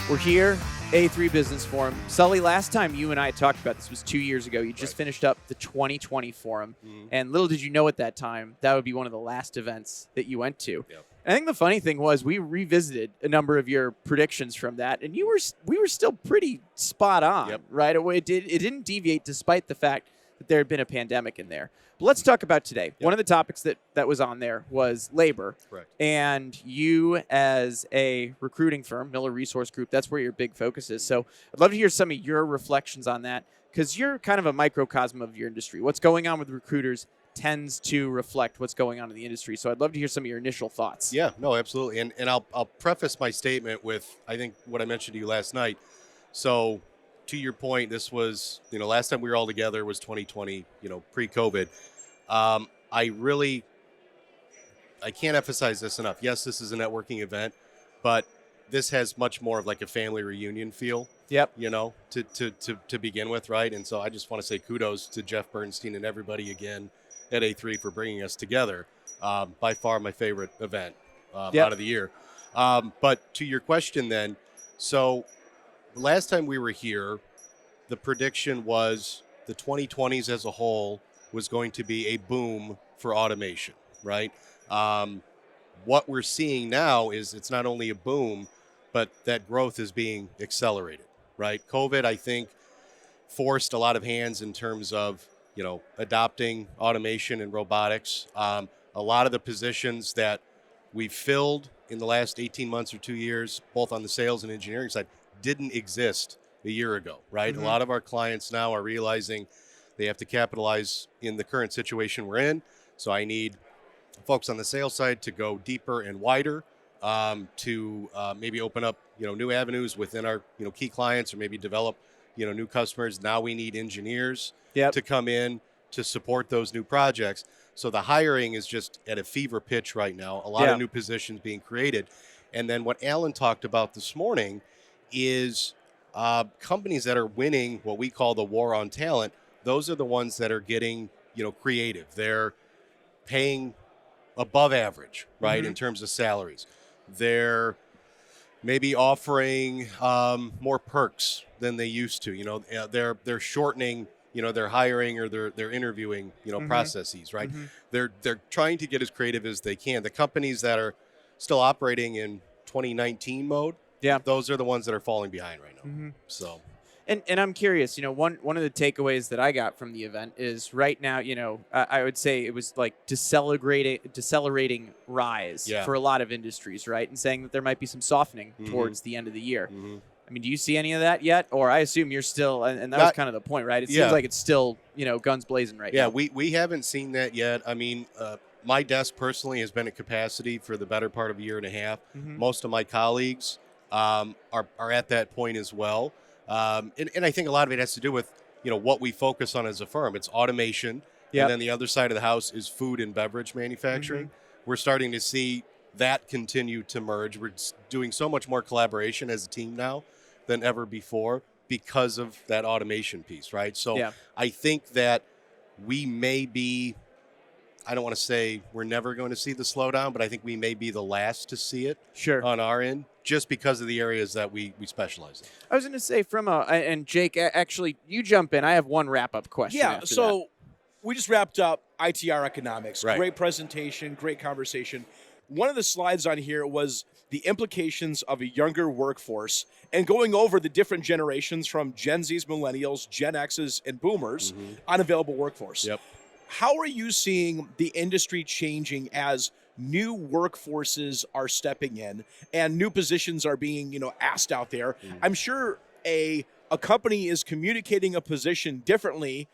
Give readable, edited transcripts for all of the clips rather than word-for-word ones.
We're here, A3 Business Forum. Sully, last time you and I talked about this was 2 years ago. You just finished up the 2020 forum, and little did you know at that time that would be one of the last events that you went to. Yep. I think the funny thing was we revisited a number of your predictions from that, and we were still pretty spot on, right? It didn't deviate despite the fact that there had been a pandemic in there. But let's talk about today. One of the topics that was on there was labor. Correct. And you, as a recruiting firm, Miller Resource Group, that's where your big focus is. So I'd love to hear some of your reflections on that, because you're kind of a microcosm of your industry. What's going on with recruiters tends to reflect what's going on in the industry. So I'd love to hear some of your initial thoughts. Yeah, no, absolutely. And I'll preface my statement with, I think, what I mentioned to you last night. So to your point, this was, last time we were all together was 2020, pre-COVID. I can't emphasize this enough. Yes, this is a networking event, but this has much more of like a family reunion feel. Yep. To begin with, right? And so I just want to say kudos to Jeff Bernstein and everybody again at A3 for bringing us together. By far my favorite event out of the year. But to your question then, so last time we were here, the prediction was the 2020s as a whole was going to be a boom for automation, right? What we're seeing now is it's not only a boom, but that growth is being accelerated, right? COVID, I think, forced a lot of hands in terms of, adopting automation and robotics. A lot of the positions that we've filled in the last 18 months or 2 years, both on the sales and engineering side, didn't exist a year ago, right? Mm-hmm. A lot of our clients now are realizing they have to capitalize in the current situation we're in. So I need folks on the sales side to go deeper and wider, to maybe open up, new avenues within our, key clients, or maybe develop, new customers. Now we need engineers to come in to support those new projects. So the hiring is just at a fever pitch right now. A lot of new positions being created. And then what Alan talked about this morning is companies that are winning what we call the war on talent. Those are the ones that are getting, creative. They're paying above average, right, in terms of salaries. They're maybe offering more perks than they used to. They're shortening, their hiring or their interviewing, processes, right? They're trying to get as creative as they can. The companies that are still operating in 2019 mode, those are the ones that are falling behind right now. So. And I'm curious, one of the takeaways that I got from the event is right now, I would say it was like decelerating rise for a lot of industries, right? And saying that there might be some softening towards the end of the year. I mean, do you see any of that yet? Or I assume you're still, and that was kind of the point, right? It seems like it's still, guns blazing right now. Yeah, we haven't seen that yet. I mean, my desk personally has been at capacity for the better part of a year and a half. Most of my colleagues are at that point as well. And I think a lot of it has to do with, what we focus on as a firm. It's automation. And then the other side of the house is food and beverage manufacturing. We're starting to see that continue to merge. We're doing so much more collaboration as a team now than ever before because of that automation piece, right? So I think that we may be, I don't want to say we're never going to see the slowdown, but I think we may be the last to see it on our end, just because of the areas that we specialize in. I was going to say and Jake, actually, you jump in. I have one wrap-up question. Yeah, so we just wrapped up ITR Economics. Right. Great presentation, great conversation. One of the slides on here was the implications of a younger workforce and going over the different generations from Gen Zs, Millennials, Gen Xs, and Boomers on available workforce. Yep. How are you seeing the industry changing as new workforces are stepping in and new positions are being, asked out there? I'm sure a company is communicating a position differently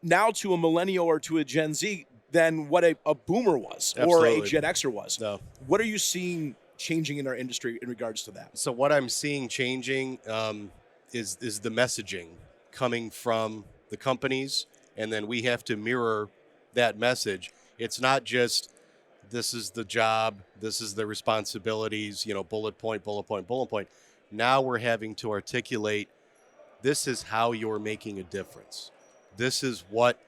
now to a millennial or to a Gen Z than what a boomer was or a Gen Xer was. No. What are you seeing changing in our industry in regards to that? So what I'm seeing changing is the messaging coming from the companies, and then we have to mirror that message. It's not just, this is the job, this is the responsibilities, bullet point, bullet point, bullet point. Now we're having to articulate, this is how you're making a difference. This is what,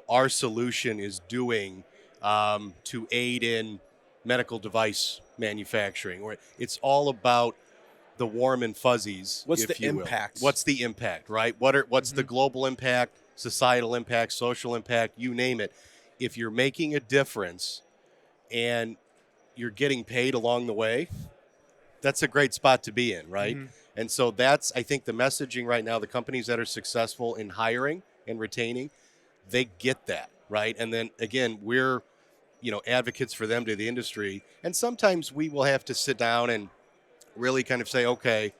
our solution is doing to aid in medical device manufacturing. Or it's all about the warm and fuzzies. What's if the you will. impact? What's the impact, right? What's the global impact, societal impact, social impact, you name it. If you're making a difference and you're getting paid along the way, that's a great spot to be in, right? And so that's, I think, the messaging right now. The companies that are successful in hiring and retaining, they get that, right? And then again, we're, advocates for them to the industry. And sometimes we will have to sit down and really kind of say, okay,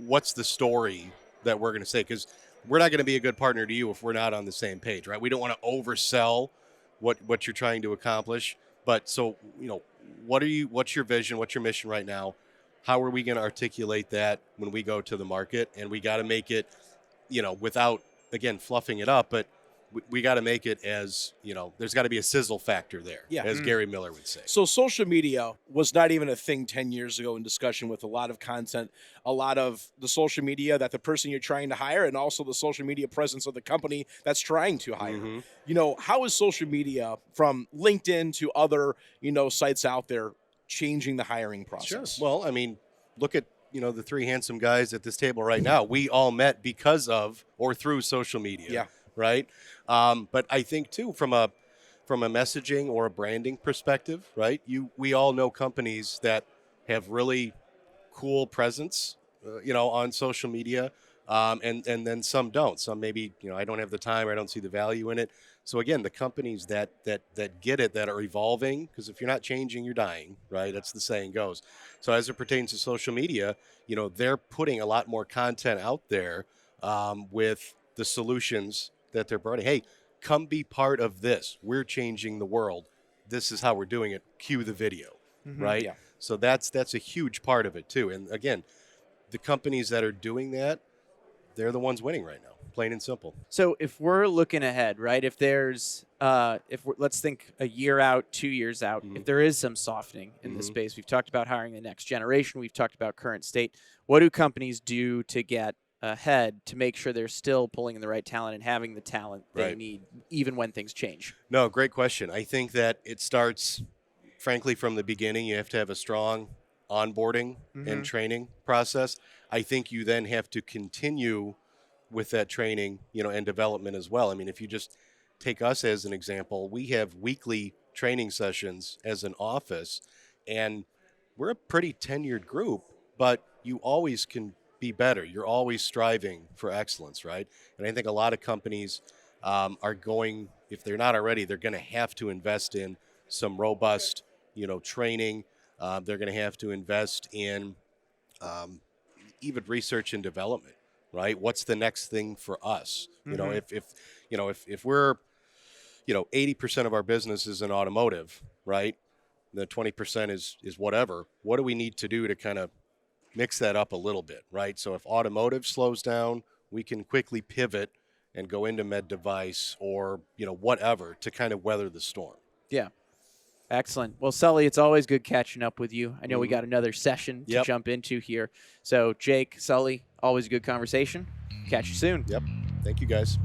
what's the story that we're going to say? Because we're not going to be a good partner to you if we're not on the same page, right? We don't want to oversell what you're trying to accomplish. But so, what's your vision? What's your mission right now? How are we going to articulate that when we go to the market? And we got to make it, without, again, fluffing it up, but we got to make it as, there's got to be a sizzle factor there, as Gary Miller would say. So social media was not even a thing 10 years ago in discussion with a lot of content, a lot of the social media that the person you're trying to hire and also the social media presence of the company that's trying to hire. How is social media from LinkedIn to other, sites out there changing the hiring process? Sure. Well, I mean, look at, the three handsome guys at this table right now. We all met because of or through social media. Yeah. Right. But I think too, from a messaging or a branding perspective, right? We all know companies that have really cool presence, on social media, and then some don't. Some maybe, I don't have the time or I don't see the value in it. So again, the companies that get it, that are evolving, because if you're not changing, you're dying, right? That's the saying goes. So as it pertains to social media, they're putting a lot more content out there with the solutions that they're providing. Hey, come be part of this. We're changing the world. This is how we're doing it. Cue the video, right? Yeah. So that's a huge part of it too. And again, the companies that are doing that, they're the ones winning right now, plain and simple. So if we're looking ahead, right? If there's, let's think a year out, 2 years out, if there is some softening in the space, we've talked about hiring the next generation. We've talked about current state. What do companies do to get ahead to make sure they're still pulling in the right talent and having the talent they need, even when things change? No, great question. I think that it starts, frankly, from the beginning. You have to have a strong onboarding and training process. I think you then have to continue with that training, and development as well. I mean, if you just take us as an example, we have weekly training sessions as an office, and we're a pretty tenured group, but you always can be better. You're always striving for excellence, right? And I think a lot of companies are going, if they're not already, they're going to have to invest in some robust, training. They're going to have to invest in even research and development, right? What's the next thing for us? If we're, 80% of our business is in automotive, right? The 20% is whatever. What do we need to do to kind of mix that up a little bit, right? So if automotive slows down, we can quickly pivot and go into med device or, whatever to kind of weather the storm. Yeah. Excellent. Well, Sully, it's always good catching up with you. I know we got another session to jump into here. So Jake, Sully, always a good conversation. Catch you soon. Yep. Thank you, guys.